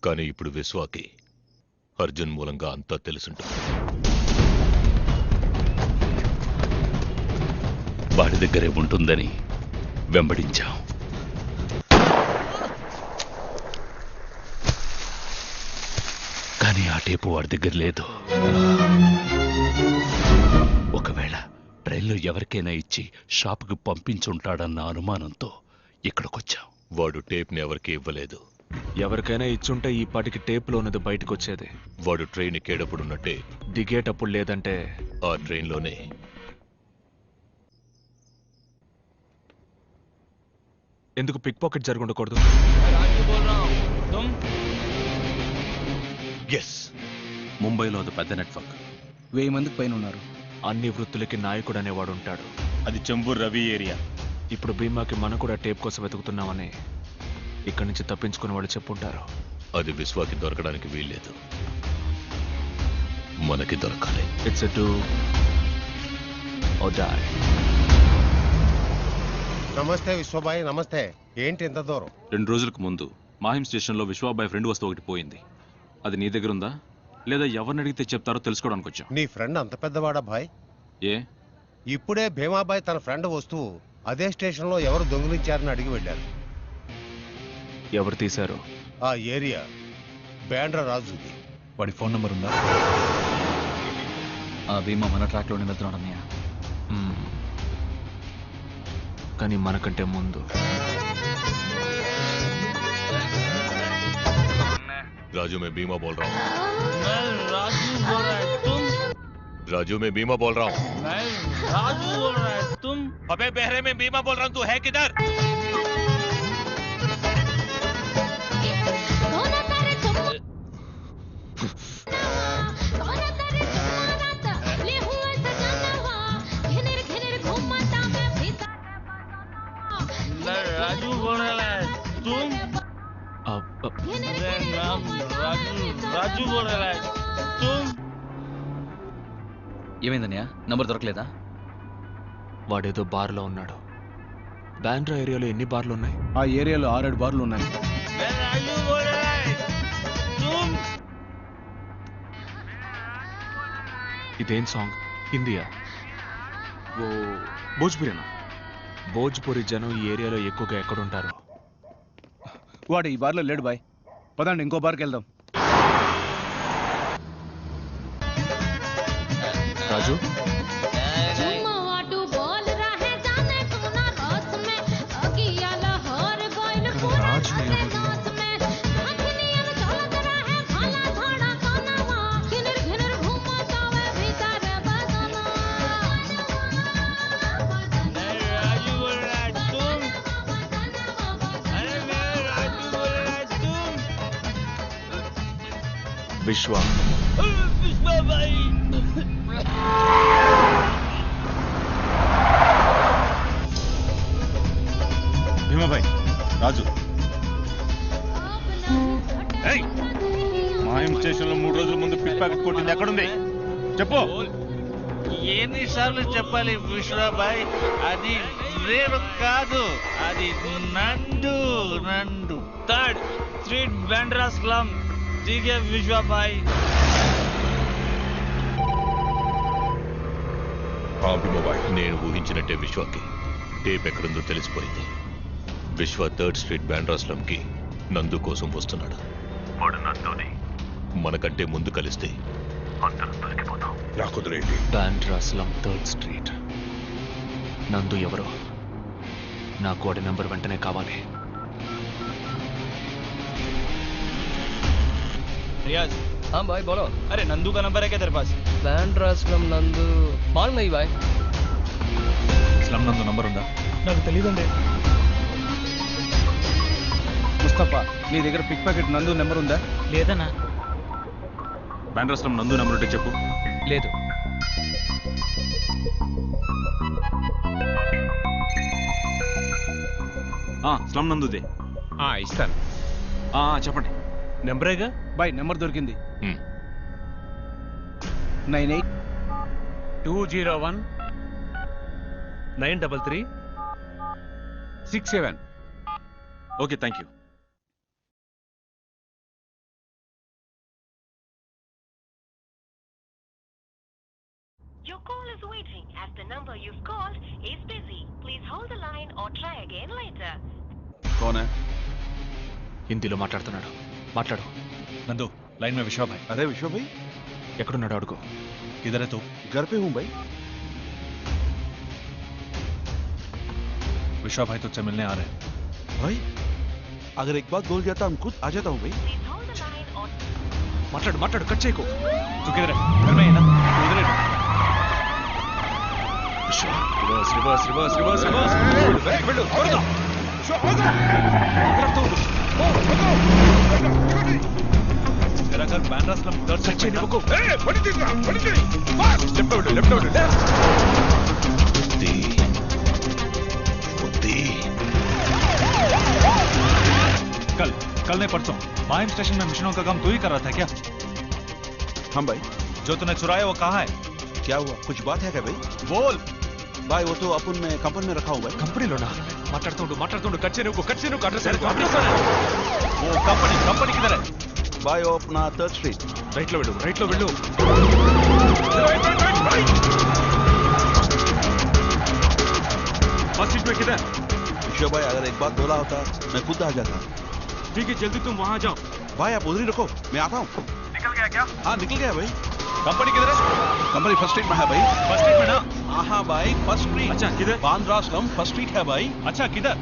కానీ ఇప్పుడు విశ్వాకి అర్జున్ మూలంగా అంతా తెలుసుంటుంది. వాడి దగ్గరే ఉంటుందని వెంబడించాం. కానీ ఆ టేపు వాడి దగ్గర లేదు. ఒకవేళ ట్రైన్లో ఎవరికైనా ఇచ్చి షాపుకి పంపించుంటాడన్న అనుమానంతో ఇక్కడికొచ్చాం. వాడు టేప్ని ఎవరికి ఇవ్వలేదు. ఎవరికైనా ఇచ్చుంటే ఈ పాటికి టేప్లో ఉన్నది బయటకు వచ్చేది. వాడు ట్రైన్ ఎక్కేటప్పుడున్నట్టే దిగేటప్పుడు లేదంటే ఆ ట్రైన్లోనే. ఎందుకు పిక్ పాకెట్ జరుగుండకూడదు? ఎస్, ముంబైలో అది పెద్ద నెట్వర్క్. 1000 మందికి పైన ఉన్నారు. అన్ని వృత్తులకి నాయకుడు అనేవాడు ఉంటాడు. అది చెంబూర్ రవి ఏరియా. ఇప్పుడు భీమాకి మనం కూడా టేప్ కోసం వెతుకుతున్నామని ఇక్కడి నుంచి తప్పించుకుని వాళ్ళు చెప్పుంటారు. అది విశ్వాకి దొరకడానికి వీల్లేదు. మనకి దొరకాలి. It's do or die. నమస్తే విశ్వబాయ్. నమస్తే. ఏంటి ఇంత దూరం? 2 రోజులకు ముందు మాహిం స్టేషన్లో విశ్వాబాయ్ ఫ్రెండ్ వస్తువు ఒకటి పోయింది. అది నీ దగ్గర ఉందా లేదా ఎవరిని అడిగితే చెప్తారో తెలుసుకోవడానికి వచ్చాం. నీ ఫ్రెండ్ అంత పెద్దవాడా భాయ్? ఏ ఇప్పుడే భీమాబాయ్ తన ఫ్రెండ్ వస్తువు అదే స్టేషన్లో ఎవరు దొంగిలించారని అడిగి వెళ్ళారు. ఎవరు తీశారు? ఆ ఏరియా బ్యాండ్రా రాజుది. వాడి ఫోన్ నంబర్ ఉందా? ఆ భీమా మన ట్రాక్లోనే వెళ్తున్నాడు అన్నయ్య. కానీ మనకంటే ముందు राजू मैं बीमा बोल रहा हूँ. मैं राजू बोल रहा है तुम? राजू मैं बीमा बोल रहा हूँ. मैं राजू बोल रहा है तुम? अबे बहरे में बीमा बोल रहा हूँ. तू है किधर? मैं राजू बोल रहा है तुम? राजू बोल रहा है तुम? ఏమైందన్నయ్య? నంబర్ దొరకలేదా? వాడేదో బార్లో ఉన్నాడు. బాండ్రా ఏరియాలో ఎన్ని బార్లు ఉన్నాయి? ఆ ఏరియాలో 6-7 బార్లు ఉన్నాయి. मैं राजू बोल रहा है तुम? ఇదేం సాంగ్? హిందీయా? ఓ భోజ్పురేనా? భోజ్పురి జనం ఈ ఏరియాలో ఎక్కువగా ఎక్కడుంటారు? వాడు ఈ బార్లో లేడు బాయ్. పదండి ఇంకో బార్కి వెళ్దాం. రాజు విశ్వ. భీమాబాయ్, రాజు మాయం స్టేషన్ లో 3 రోజుల ముందు పిక్ ప్యాకెట్ కొట్టింది ఎక్కడుంది చెప్పు. ఎన్నిసార్లు చెప్పాలి విశ్వబాయ్? అది రేపు కాదు, అది నందు. 3rd street Bandra slum. దిగే విశ్వబాయ్. నేను ఊహించినట్టే విశ్వాకి టేప్ ఎక్కడుందో తెలిసిపోయింది. విశ్వ 3rd స్ట్రీట్ బాండ్రా స్లమ్కి నందు కోసం వస్తున్నాడు. వాడు నందుని మనకంటే ముందు కలిస్తే అందరం దొరికిపోతాం. రాకుదురేంటి? Bandra slum 3rd street. నందు ఎవరో? నాకు వాడి నెంబర్ వెంటనే కావాలి. रियाज, हाँ भाई बोलो। अरे नंदू का नंबर है क्या तेरे पास? बैंड्रा स्लम नंदू मालूम नहीं भाई। స్లమ్ నందు నంబర్ ఉందా? నాకు తెలియదండి. ముస్తఫా, నీ దగ్గర పిక్ ప్యాకెట్ నందు నెంబర్ ఉందా? లేదన్నా. బాండ్రా స్లమ్ నందు నెంబర్ ఉంటే చెప్పు. లేదు. స్లమ్ నందుదే. ఇస్తాను. చెప్పండి. నెంబరేగా బాయ్, నెంబర్ దొరికింది. 98 201 933 67. Okay, thank you. Your call is waiting as the number you've called is busy. Please hold the line or try again later. कौन है? హిందీలో మాట్లాడుతున్నాడు. మాట్లాడు. నందు लाइन में विश्वा भाई. अरे विश्वा भाई ఎక్కడున్నాడు అడుగు. किधर है तू? घर पे हूँ भाई. विश्वा भाई तुझसे मिलने आ रहे हैं. भाई अगर एक बात बोल जाता हम खुद आ जाता हूँ भाई. Please hold the line or మాట్లాడు మాట్లాడు కట్ చేయకు. तू किधर है? घर में है ना? तू इधर है. Reverse reverse reverse reverse reverse. వెళ్ళు అవును. तेरा घर बैंड्रास्लम थर्ड కట్ చేయి నివ్వకు. कल नहीं परसों माहिम स्टेशन में मिशनों का काम तू ही कर रहा था क्या? हम भाई जो तूने चुराया वो कहाँ है? क्या हुआ? कुछ बात है क्या भाई? बोल. भाई वो तो अपन में कंपनी में रखा हूँ भाई. కంపెనీలోనా? మాట్లాడుతుండు కట్ చేయకు అడ్రస్ वो कंपनी किधर है? भाई वो अपना 3rd स्ट्रीट. రైట్ లో వెళ్ళు. फर्स्ट सीट में किधर? विश्वा भाई अगर एक बात बोला होता मैं खुद आ जाता. ठीक है जल्दी तुम वहां जाओ. भाई आप उधर ही रखो मैं आता हूँ. निकल गया क्या? हाँ निकल गया भाई. कंपनी किधर है? कंपनी फर्स्ट स्ट्रीट में है भाई. फर्स्ट स्ट्रीट में ना? हाँ भाई फर्स्ट स्ट्रीट. अच्छा किधर? बांद्रा स्लम फर्स्ट स्ट्रीट है भाई. अच्छा किधर?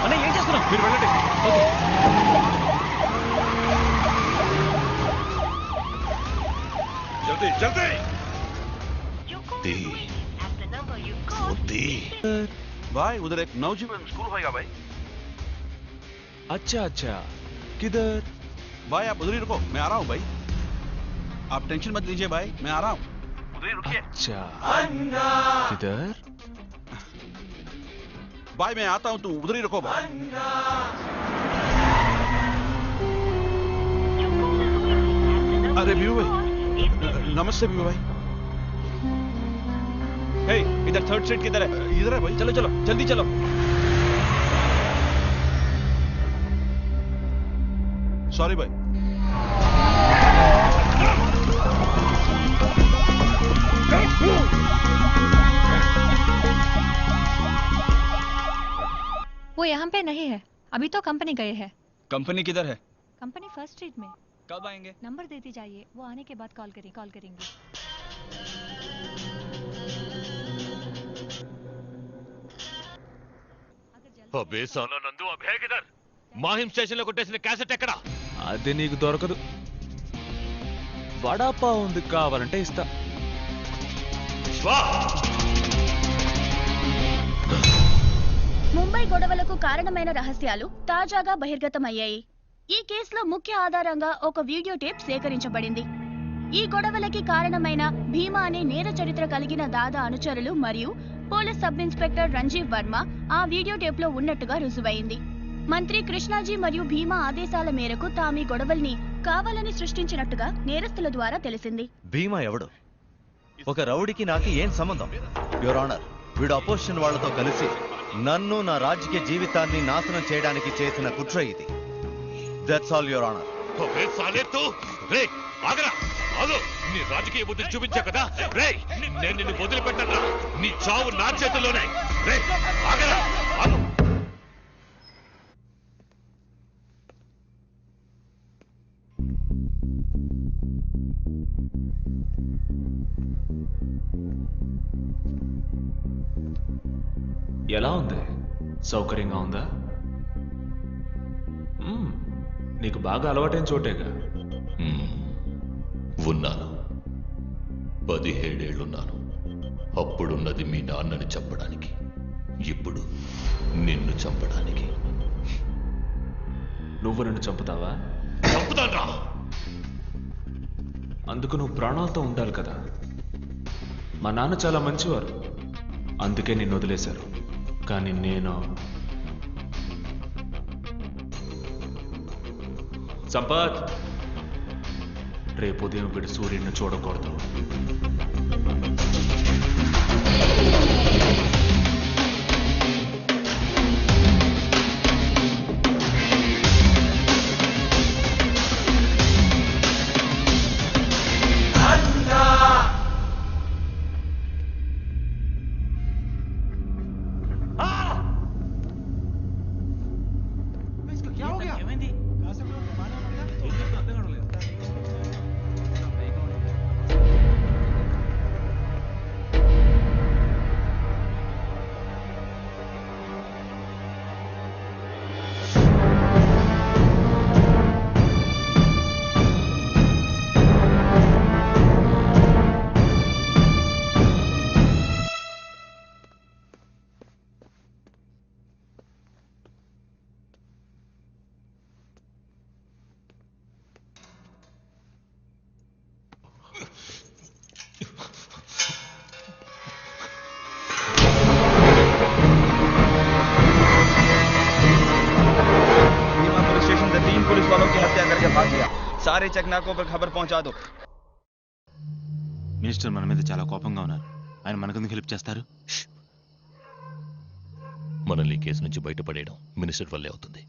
అన్న ఏం చేస్తున్నావు? మీరు వెళ్ళండి. ఓకే. జల్దీ your call the. is waiting as the number you've called the. is busy. भाई उधर एक नवजीवन स्कूल होगा भाई. अच्छा किधर? भाई आप उधर ही रुको मैं आ रहा हूँ भाई. आप टेंशन मत लीजिए भाई मैं आ रहा हूँ. उधर ही रुकिए. अच्छा किधर? भाई मैं आता हूँ तुम उधर ही रुको भाई. Your call is waiting as the number अरे you've Bibu called is busy. भाई नमस्ते बीबू भाई. हे इधर थर्ड स्ट्रीट किधर है? इधर है भाई. चलो जल्दी चलो. सॉरी भाई. वो यहाँ पे नहीं है. अभी तो कंपनी गए हैं. कंपनी किधर है? कंपनी फर्स्ट स्ट्रीट में. कब आएंगे? नंबर देती जाइए. वो आने के बाद कॉल करेंगे. अबे साला नंदू अब है किधर? మాహిం స్టేషన్ లో కొట్టేసిన క్యాసెట్ ఎక్కడ? అది నీకు దొరకదు. వడాపావ్ ఉంది కావాలంటే ఇస్తా. ముంబై గొడవలకు కారణమైన రహస్యాలు తాజాగా బహిర్గతమయ్యాయి. ఈ కేసులో ముఖ్య ఆధారంగా ఒక వీడియో టేప్ సేకరించబడింది. ఈ గొడవలకి కారణమైన భీమా అనే నేర చరిత్ర కలిగిన దాదా అనుచరులు మరియు police sub inspector Ranjeev Varma ఆ వీడియో టేప్ లో ఉన్నట్టుగా రుజువైంది. మంత్రి కృష్ణాజీ మరియు భీమా ఆదేశాల మేరకు తామీ గొడవల్ని కావాలని సృష్టించినట్టుగా నేరస్తుల ద్వారా తెలిసింది. భీమా ఎవడు? ఒక రౌడీకి నాకు ఏం సంబంధం? యువర్ ఆనర్, వీడు అపోజిషన్ వాళ్లతో కలిసి నన్ను నా రాజకీయ జీవితాన్ని నాశనం చేయడానికి చేసిన కుట్ర ఇది. That's all your honour. అబే సాలే తూ రే ఆగరా ఆగు. నీ రాజకీయ బుద్ధి చూపించా కదా రే. నేను నిన్ను వదిలిపెట్టనురా. నీ చావు నా చేతుల్లోనే. రే ఆగరా ఆగు. ఎలా ఉంది? సౌకర్యంగా ఉందా? నీకు బాగా అలవాటైన చోటేగా. ఉన్నాను. 17 ఏళ్లున్నాను. అప్పుడున్నది మీ నాన్నని చంపడానికి, ఇప్పుడు నిన్ను చంపడానికి. నువ్వు నన్ను చంపుతావా? చంపుతాన్రా. అందుకు నువ్వు ప్రాణాలతో ఉండాలి కదా. మా నాన్న చాలా మంచివారు, అందుకే నిన్ను వదిలేశారు. కానీ నేను సంపత్, రేపు ఉదయం వీడు సూర్యుడిని చూడకూడదు. आ गया सारे चकनाकों पर खबर पहुंचा दो మినిస్టర్ మన మీద చాలా కోపంగా ఉన్నారు. ఆయన మనకెందుకు హెల్ప్ చేస్తారు? మనల్ని ఈ కేసు నుంచి బయటపడేయడం మినిస్టర్ వల్లే అవుతుంది.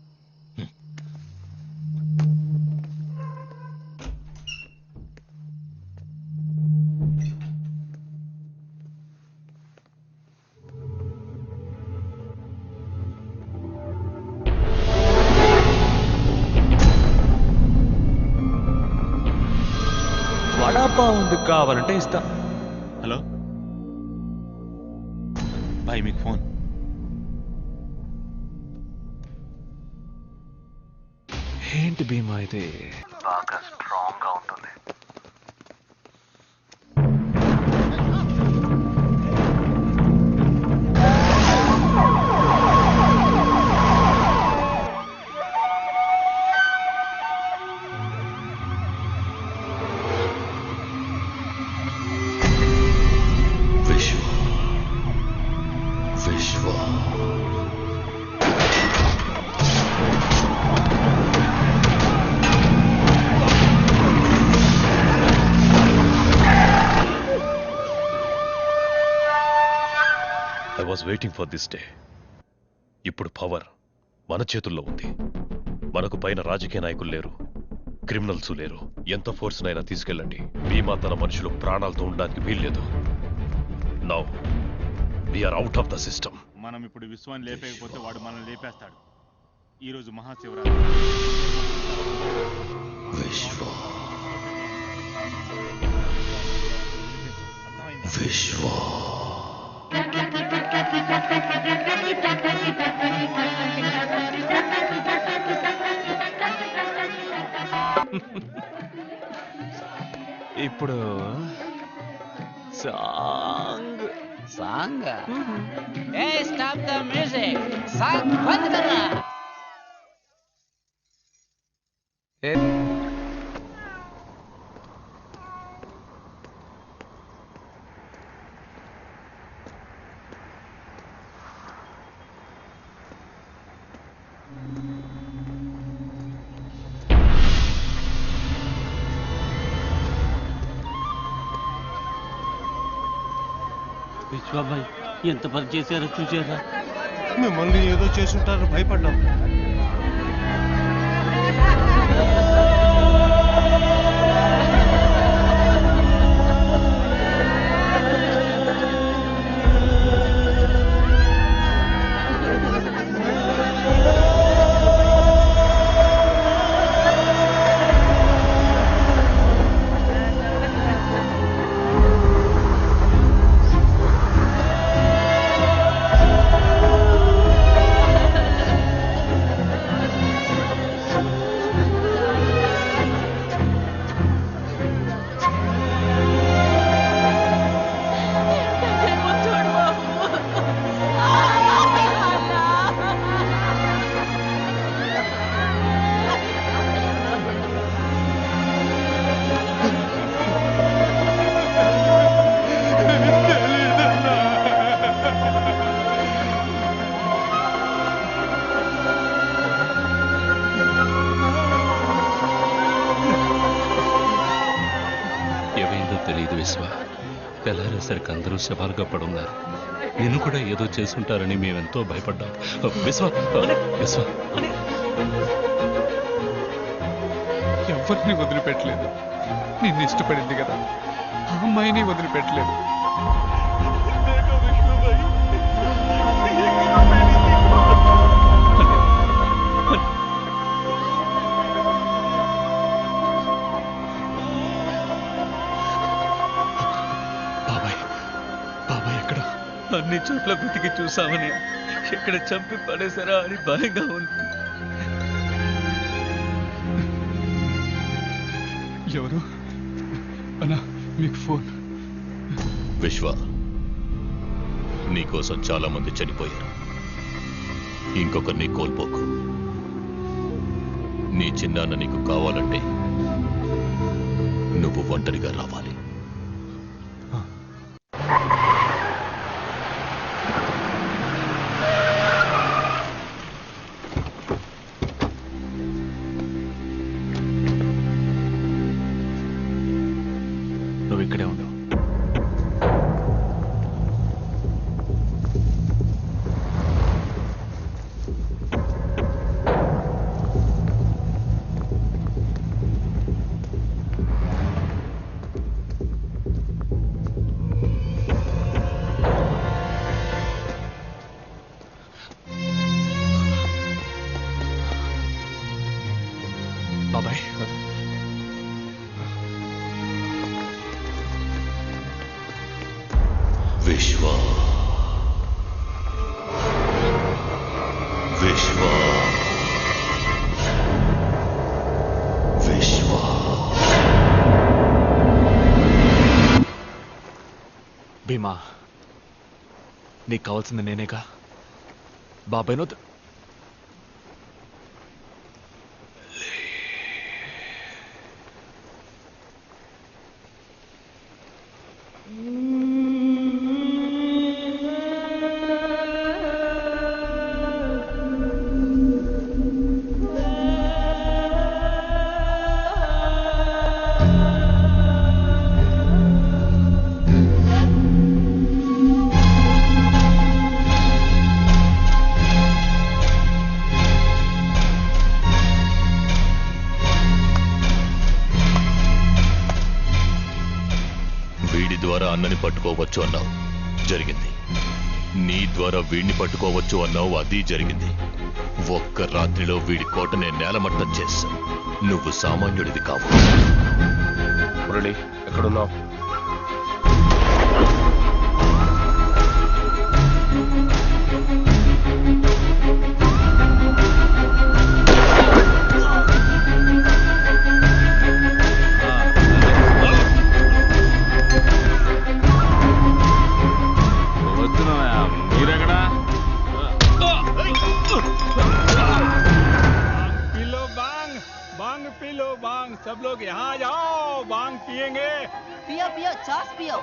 వడాపావ్ ఉంది, కావాలంటే ఇస్తా. హలో బాయ్, మీకు ఫోన్. ఏంటి భీమా ఇది? బాగా స్ట్రాంగ్ గా ఉంటుంది. I was waiting for this day. ఇప్పుడు పవర్ మన చేతుల్లో ఉంది. మనకు పైన రాజకీయ నాయకులు లేరు, క్రిమినల్స్ లేరు. ఎంత ఫోర్స్ నైనా తీసుకెళ్ళండి, భీమా తన మనుషులు ప్రాణాలతో ఉండడానికి వీల్లేదు. Now we are out of the system. మనం ఇప్పుడు విశ్వాన్ని లేపేయకపోతే వాడు మనల్ని లేపేస్తాడు. ఈ రోజు మహాశివరాత్రి. ఇప్పుడు song song a stop the music, song బంద్ కరా. విశ్వాబాయ్ ఎంత పని చేశారో చూసారా? మిమ్మల్ని ఏదో చేసుంటారు, భయపడ్డాం. తెలియదు విశ్వ. తెల్లారేసరికి అందరూ శవాలుగా పడున్నారు. నిన్ను కూడా ఏదో చేసుంటారని మేమెంతో భయపడ్డాం. విశ్వ విశ్వ ఎవరిని వదిలిపెట్టలేదు. నిన్ను ఇష్టపడింది కదా, ఆ అమ్మాయిని వదిలిపెట్టలేదు. అన్ని చోట్ల వెతికి చూసామని ఎక్కడ చంపి పడేశారా అని భయంగా ఉంది. ఎవరు అన్నా? మీకు ఫోన్. విశ్వ, నీకోసం చాలా మంది చనిపోయారు. ఇంకొకరిని కోల్పోకు. నీ చిన్నాన్న నీకు కావాలంటే నువ్వు ఒంటరిగా రావాలి. బాబాయ్ విశ్వ విశ్వ విశ్వ భీమా నీకు కావాల్సింది నేనేగా బాబాయ్ను అన్నని పట్టుకోవచ్చు అన్నావు, జరిగింది. నీ ద్వారా వీడిని పట్టుకోవచ్చు అన్నావు, అది జరిగింది. ఒక్క రాత్రిలో వీడి కోటనే నేలమట్టం చేశావు. నువ్వు సామాన్యుడివి కావు. మురళి ఎక్కడున్నావు? सब लोग यहाँ जाओ, भांग पिएंगे। पियो पियो, चास पियो।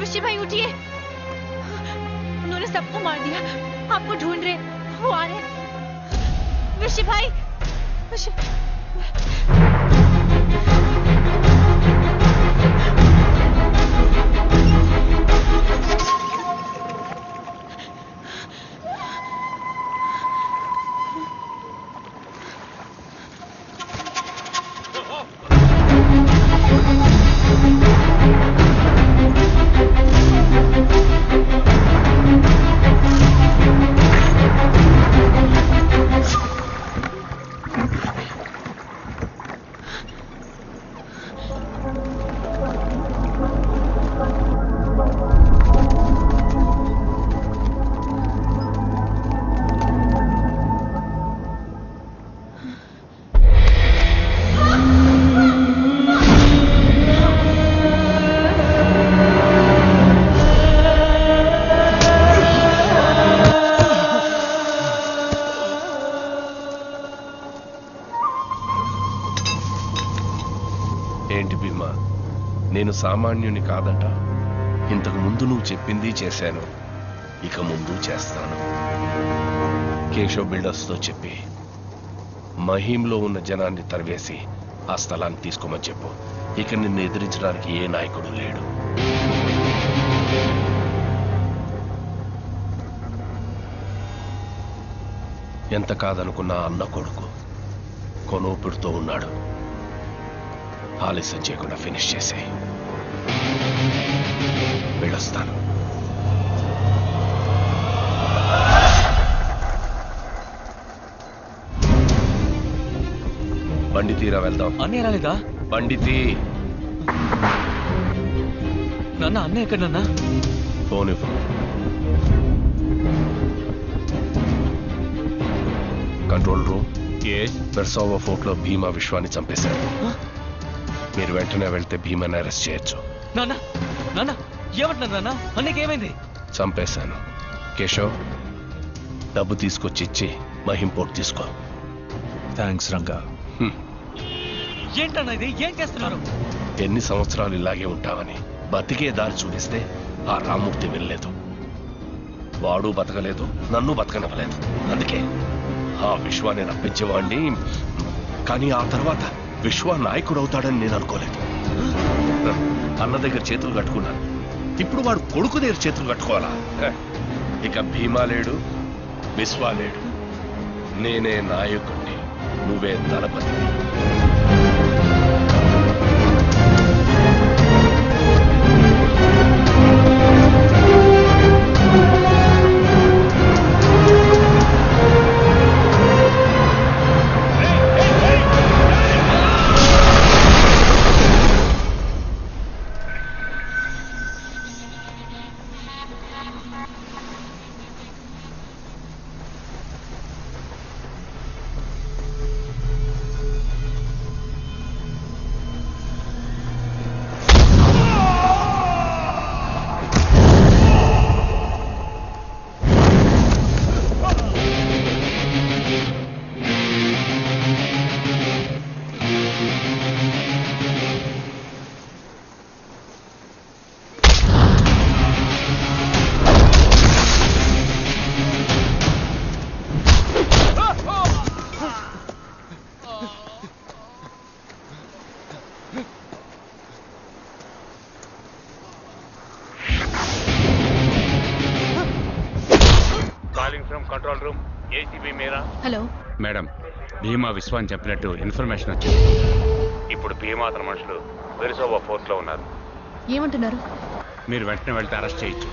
ऋषि भाई उठिए, उन्होंने सबको मार दिया, आपको ढूंढ रहे, वो आ रहे। ऋषि भाई, ఏంటి భీమా, నేను సామాన్యుని కాదట. ఇంతకు ముందు నువ్వు చెప్పింది చేశాను, ఇక ముందు చేస్తాను. కేశవ్ బిల్డర్స్తో చెప్పి మహీంలో ఉన్న జనాన్ని తరివేసి ఆ స్థలాన్ని తీసుకోమని చెప్పు. ఇక నిన్ను ఎదిరించడానికి ఏ నాయకుడు లేడు. ఎంత కాదనుకున్నా అన్న కొడుకు కొనూపిడుతో ఉన్నాడు. ఆలస్యం చేయకుండా ఫినిష్ చేసే వెళ్ళొస్తాను. బండి తీరా వెళ్దాం. అన్నయ్య రాలేదా? బండి తీ. నాన్న అన్నయ్య ఎక్కడన్నా? ఫోన్ ఇవ్వు. Control room. బెర్సావో ఫోర్ట్ లో భీమా విశ్వాన్ని చంపేశారు. మీరు వెంటనే వెళ్తే భీమాని అరెస్ట్ చేయొచ్చు. నాన్న నాన్న ఏమంటున్నారు నాన్న? అన్నయ్యకి ఏమైంది? చంపేశాను. కేశవ్, డబ్బు తీసుకొచ్చి ఇచ్చి మహిం పోర్ట్ తీసుకో. థ్యాంక్స్ రంగా. ఏంటన్నా ఇది? ఏం చేస్తున్నారు? ఎన్ని సంవత్సరాలు ఇలాగే ఉంటావని బతికే దారి చూపిస్తే ఆ రామ్మూర్తి వెళ్ళలేదు. వాడు బతకలేదు, నన్ను బతకనివ్వలేదు. అందుకే ఆ విశ్వాన్ని రప్పించేవాడిని. కానీ ఆ తర్వాత విశ్వ నాయకుడు అవుతాడని నేను అనుకోలేదు. అన్న దగ్గర చేతులు కట్టుకున్నాను. ఇప్పుడు వాడు కొడుకు దగ్గర చేతులు కట్టుకోవాలా? ఇక భీమా లేడు, విశ్వ లేడు. నేనే నాయకుడిని, నువ్వే దళపతి. హలో మేడం, భీమా విశ్వాన్ని చెప్పినట్టు ఇన్ఫర్మేషన్ వచ్చింది. ఇప్పుడు భీమా అతని మనుషులు వెరిసోవా ఫోర్ట్ లో ఉన్నారు. ఏమంటున్నారు? మీరు వెంటనే వెళ్తే అరెస్ట్ చేయొచ్చు.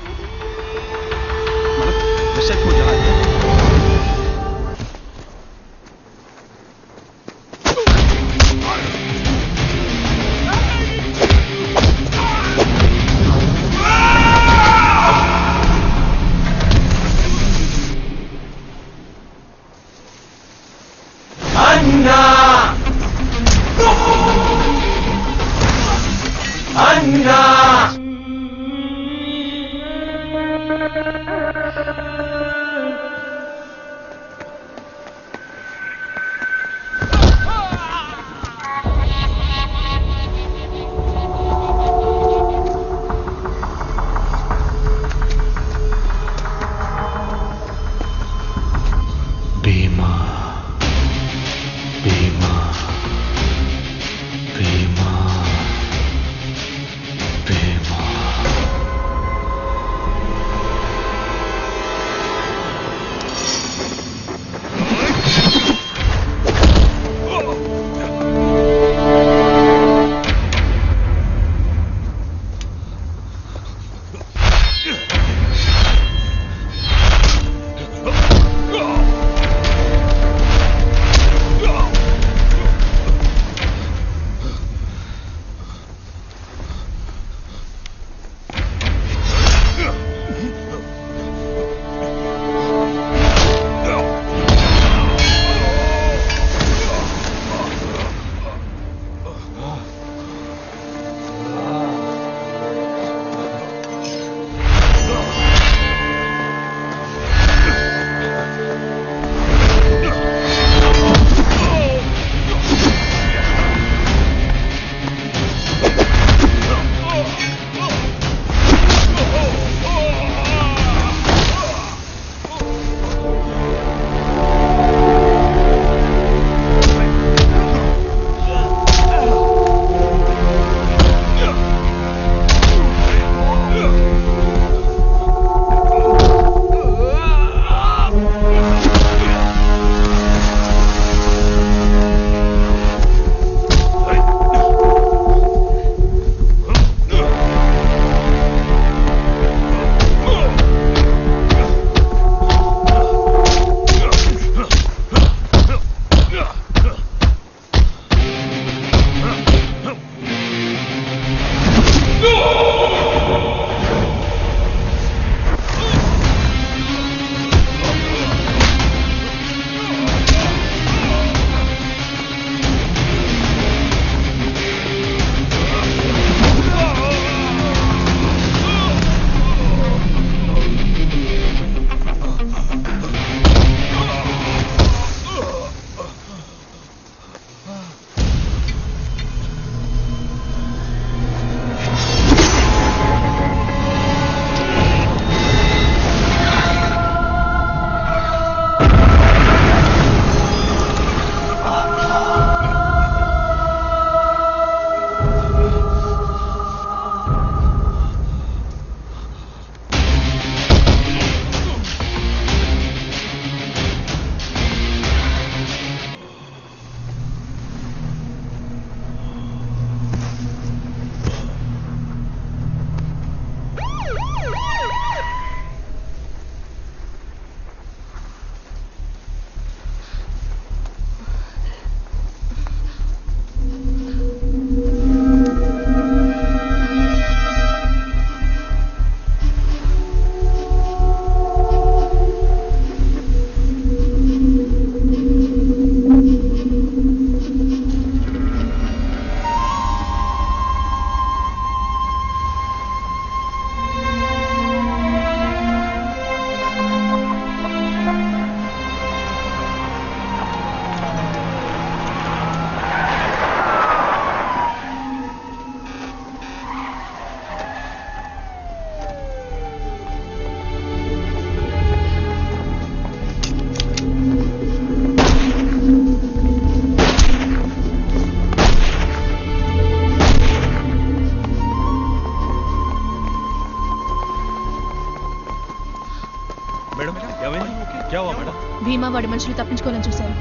భీమా వాడి మనుషులు తప్పించుకోవాలని చూశారు.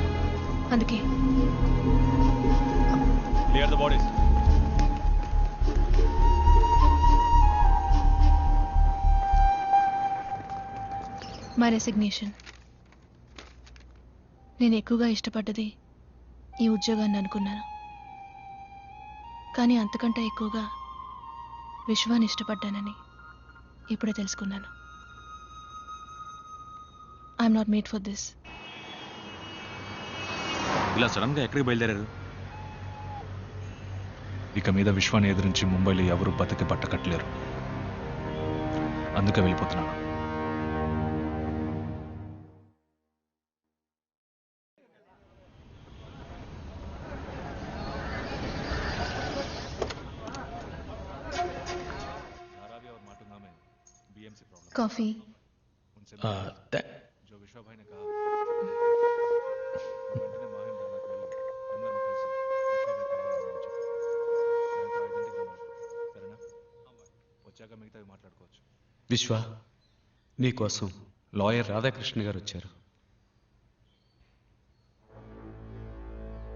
అందుకే clear the bodies. My resignation. నేను ఎక్కువగా ఇష్టపడ్డది ఈ ఉద్యోగాన్ని అనుకున్నాను, కానీ అంతకంటే ఎక్కువగా విశ్వాన్ని ఇష్టపడ్డానని ఇప్పుడే తెలుసుకున్నాను. I'm not made for this. ఇలా సడన్ గా ఎక్కడికి బయలుదేరారు? ఇక మీద విశ్వాన్ని ఎదిరించి ముంబైలో ఎవరు బతికి పట్టకట్లేరు, అందుకే వెళ్ళిపోతున్నాను. कॉफी। जो विश्वा भाई ने कहा వెంటనే మాహిం దగ్గరికి వెళ్ళి అందరిని కలిసి విశ్వ భాయ్ కావాలని చెప్పి ఐడెంటిటీ రమ్మని, సరేనా? వచ్చాక మిగతావి మాట్లాడుకోవచ్చు. విశ్వ, నీకోసం లాయర్ రాధాకృష్ణ గారు వచ్చారు.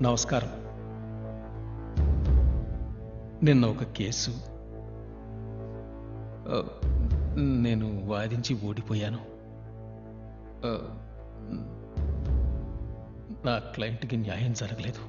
నమస్కారం. నిన్న ఒక కేసు నేను వాదించి ఓడిపోయాను. నా క్లయింట్కి న్యాయం జరగలేదు.